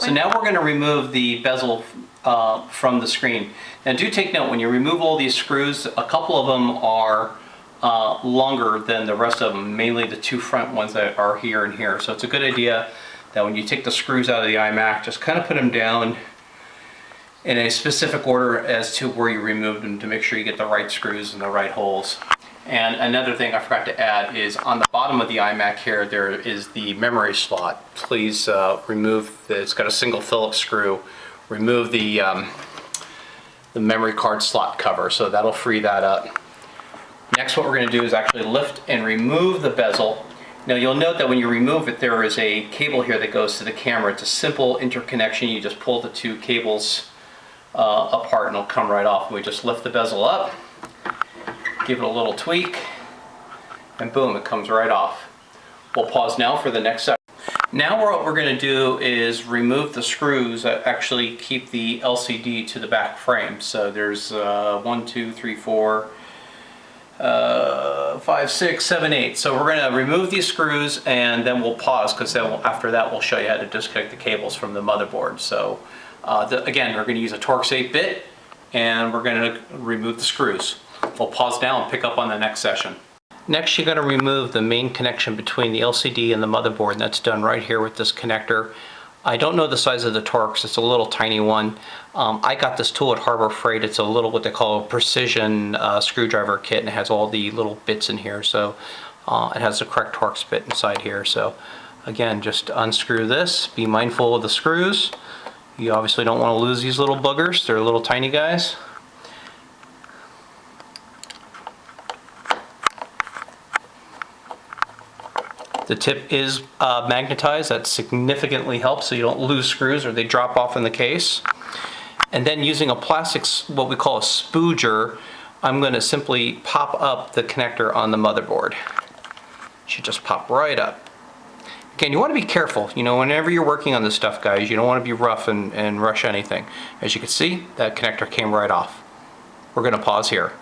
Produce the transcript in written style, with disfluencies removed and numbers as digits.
So now we're going to remove the bezel from the screen. Now do take note, when you remove all these screws, a couple of them are longer than the rest of them, mainly the two front ones that are here and here. So it's a good idea that when you take the screws out of the iMac, just kind of put them down in a specific order as to where you removed them to make sure you get the right screws in the right holes. And another thing I forgot to add is on the bottom of the iMac here, there is the memory slot. Please remove it's got a single Phillips screw. Remove the memory card slot cover, so that'll free that up. Next, what we're going to do is actually lift and remove the bezel. Now you'll note that when you remove it, there is a cable here that goes to the camera. It's a simple interconnection. You just pull the two cables apart and it'll come right off. We just lift the bezel up, give it a little tweak, and boom, it comes right off. We'll pause now for the next section. Now what we're going to do is remove the screws that actually keep the LCD to the back frame. So there's 1, 2, 3, 4, 5, 6, 7, 8. So we're going to remove these screws and then we'll pause, because after that we'll show you how to disconnect the cables from the motherboard. So again, we're going to use a Torx 8-bit and we're going to remove the screws. We'll pause now and pick up on the next session. Next, you're going to remove the main connection between the LCD and the motherboard, and that's done right here with this connector. I don't know the size of the Torx, it's a little tiny one. I got this tool at Harbor Freight. It's a little, what they call a precision screwdriver kit, and it has all the little bits in here. So it has the correct Torx bit inside here. So again, just unscrew this, be mindful of the screws. You obviously don't want to lose these little buggers, they're little tiny guys. The tip is magnetized. That significantly helps so you don't lose screws or they drop off in the case. And then using a plastic, what we call a spooger, I'm going to simply pop up the connector on the motherboard. It should just pop right up. Again, you want to be careful. You know, whenever you're working on this stuff, guys, you don't want to be rough and rush anything. As you can see, that connector came right off. We're going to pause here.